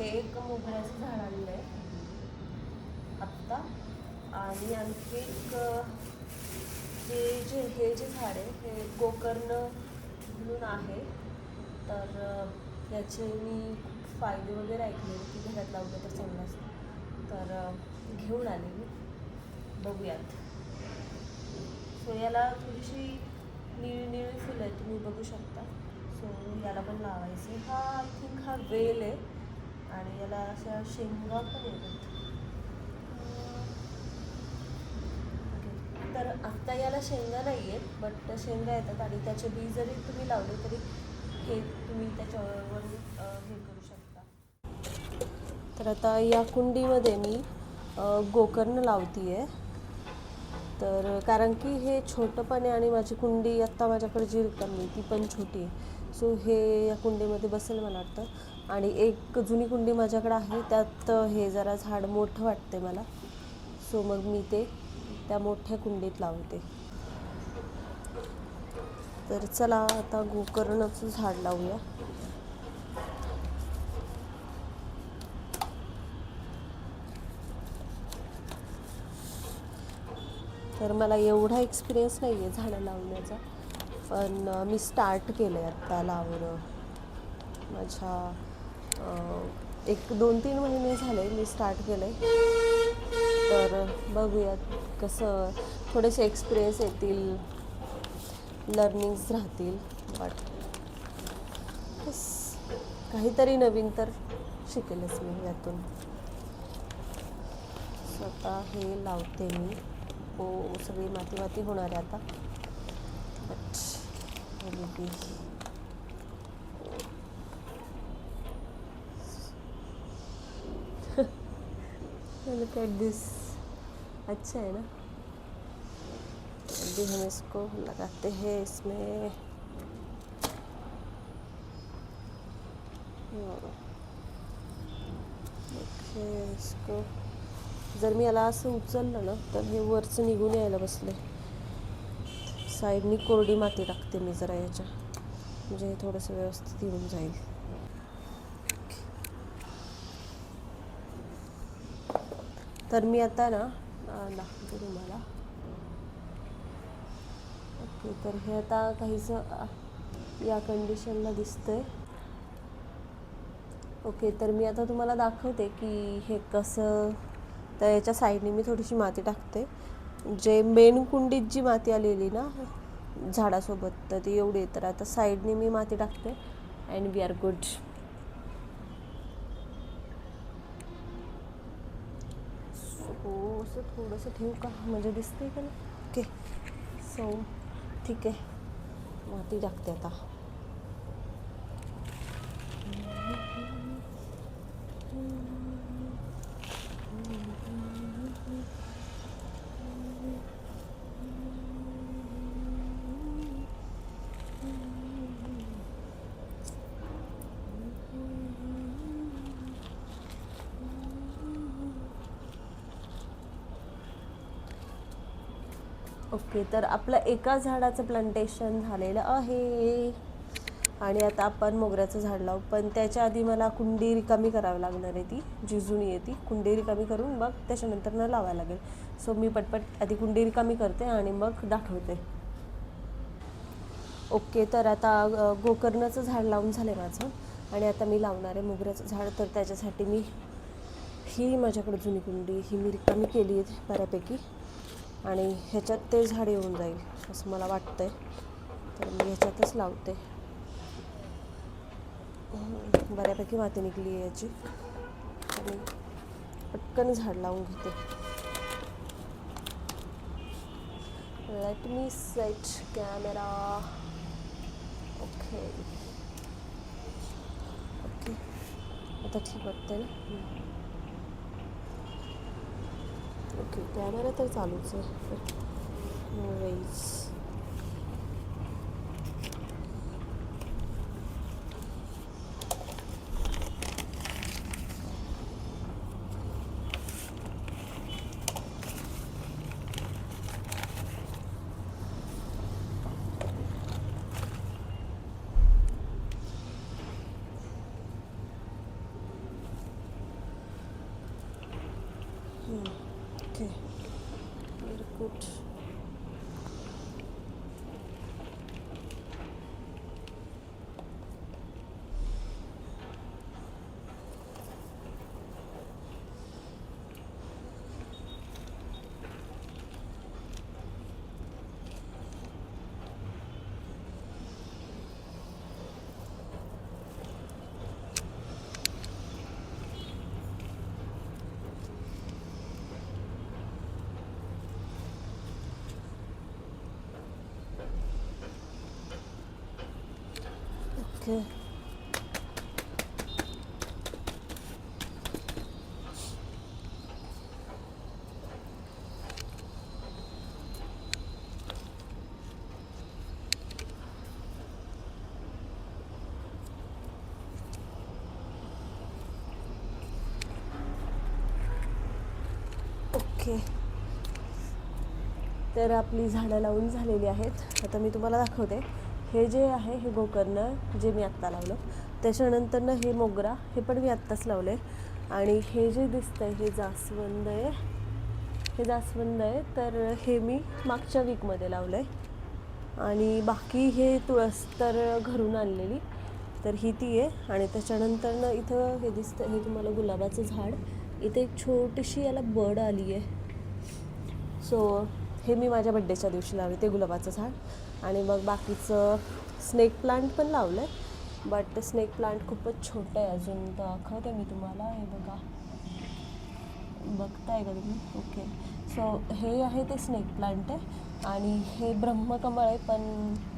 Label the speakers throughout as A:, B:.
A: एक मोगऱ्याचं झाड आणलं आहे आत्ता. आणि आणखी एक हे जे झाड आहे हे गोकर्ण म्हणून आहे. तर याचे मी खूप फायदे वगैरे ऐकले की घरात लावलं तर चांगलं असतं. तर घेऊन आले मी, बघूयात. सो याला थोडीशी निळी फुलं आहे, तुम्ही बघू शकता. सो याला पण लावायचं. हा आय थिंक हा वेल आहे आणि याला अशा शेंगा पण येतात. तर आत्ता याला शेंगा नाही आहेत, बट शेंगा येतात आणि त्याचे बी जरी तुम्ही लावले तरी हे तुम्ही त्याच्यावरून हे करू शकता. तर आता या कुंडीमध्ये मी गोकर्ण लावती आहे. तर कारण की हे छोटं पण आहे आणि माझी कुंडी आत्ता माझ्याकडे जी रिकामी ती पण छोटी आहे. सो हे या कुंडीमध्ये बसेल मला वाटतं. आणि एक जुनी कुंडी माझ्याकडे आहे, त्यात हे जरा झाड मोठं वाटते मला. सो मग मी ते त्या मोठ्या कुंडीत लावते. तर चला आता गोकर्णाचं झाड लावूया. तर मला एवढा एक्सपिरियन्स नाही आहे झाडं लावण्याचा, पण मी स्टार्ट केलं आहे आत्ता लावणं. माझ्या 1-2-3 महिने झाले मी स्टार्ट केलं आहे. तर बघूयात कसं, थोडेसे एक्सपिरियन्स येतील, लर्निंग्स राहतील. बट बस काहीतरी नवीन तर शिकेलच मी यातून. स्वतः हे लावते मी. हो, सगळी माती होणार आहे आता. बट लुक एट दिस, अच्छा है ना. अभी हम इसको लगाते हैं इसमें. इसको जर मी याला असं उचललं ना तर हे वरचं निघून यायला बसले. साईडनी कोरडी माती टाकते मी जरा याच्या, म्हणजे हे थोडंसं व्यवस्थित येऊन जाईल. तर मी आता ना दाखवते तुम्हाला. ओके, तर हे आता काहीसं या कंडिशनला दिसतंय. ओके, तर मी आता तुम्हाला दाखवते की हे कसं. तर याच्या साईडने मी थोडीशी माती टाकते. जे मेन कुंडीत जी माती आलेली ना झाडासोबत, तर ती एवढी. तर आता साईडने मी माती टाकते अँड वी आर गुड. असं थोडंसं ठेवू का, म्हणजे दिसतंय का नाही. ओके, सो ठीक आहे, माती टाकते आता. ओके, तर आपलं एका झाडाचं प्लांटेशन झालेलं आहे आणि आता आपण मोगऱ्याचं झाड लावू. पण त्याच्या आधी मला कुंडी रिकामी करावी लागणार आहे. ती जी जुनी आहे ती कुंडी रिकामी करून मग त्याच्यानंतर न लावायला लागेल. सो मी पटपट आधी कुंडी रिकामी करते आणि मग दाखवते. ओके, तर आता गोकर्णाचं झाड लावून झालं आहे माझं आणि आता मी लावणार आहे मोगऱ्याचं झाड. तर त्याच्यासाठी मी ही माझ्याकडे जुनी कुंडी ही मी रिकामी केली आहे बऱ्यापैकी आणि ह्याच्यात ते झाड येऊन जाईल असं मला वाटतं आहे. तर मी ह्याच्यातच लावते. बऱ्यापैकी माती निघली आहे याची आणि पटकन झाड लावून घेते. Let me set camera. Okay okay, आता ठीक वाटतं ना. ओके, कॅमेरा तर चालूच आहे. नो वेज. ओके, इरकुट. ओके. ओके, तर आपली झाडं लावून झालेली आहेत. आता मी तुम्हाला दाखवते. हे जे आहे हे गोकर्ण जे मी आत्ता लावलं. त्याच्यानंतरनं हे मोगरा, हे पण मी आत्ताच लावलं आहे. आणि हे जे दिसतं आहे हे जास्वंद आहे. हे जास्वंद आहे, तर हे मी मागच्या वीकमध्ये लावलं आहे. आणि बाकी हे तुळस तर घरून आणलेली, तर ही ती आहे. आणि त्याच्यानंतरनं इथं हे दिसतं, हे तुम्हाला गुलाबाचं झाड. इथे एक छोटीशी याला बड आली आहे. सो हे मी माझ्या बड्डेच्या दिवशी लावले ते गुलाबाचं झाड. आणि मग बाकीचं स्नेक प्लांट पण लावलं आहे, बट स्नेक प्लांट खूपच छोटं आहे अजून. दाखवते मी तुम्हाला. हे बघा, बघताय का तुम्ही? ओके, सो हे आहे ते स्नेक प्लांट आहे. आणि हे ब्रह्मकमळ आहे, पण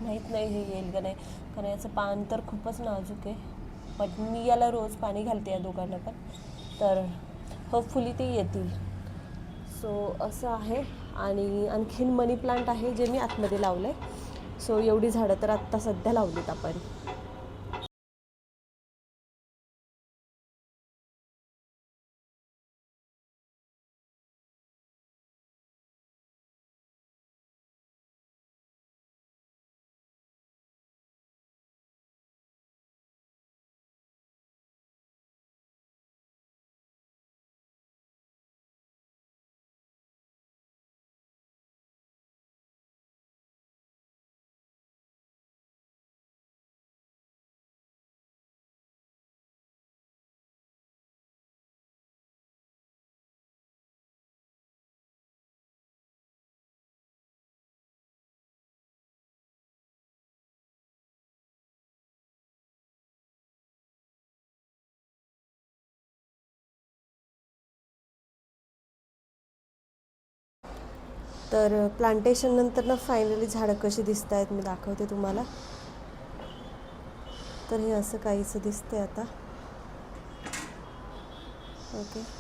A: माहीत नाही हे येईल का नाही, कारण याचं पान तर खूपच नाजूक आहे. बट मी याला रोज पाणी घालते या दोघांना पण, तर होपफुली ते येतील. सो असं आहे. आणि आणखीन मनी प्लांट आहे जे मी आतमध्ये लावलं आहे. सो एवढी झाडं तर आत्ता सध्या लावलीत आपण. तर प्लांटेशन नंतर फायनली झाडं कशी दिसत आहेत मी दाखवते तुम्हाला. तर हे असं काहीसं दिसते आता. ओके.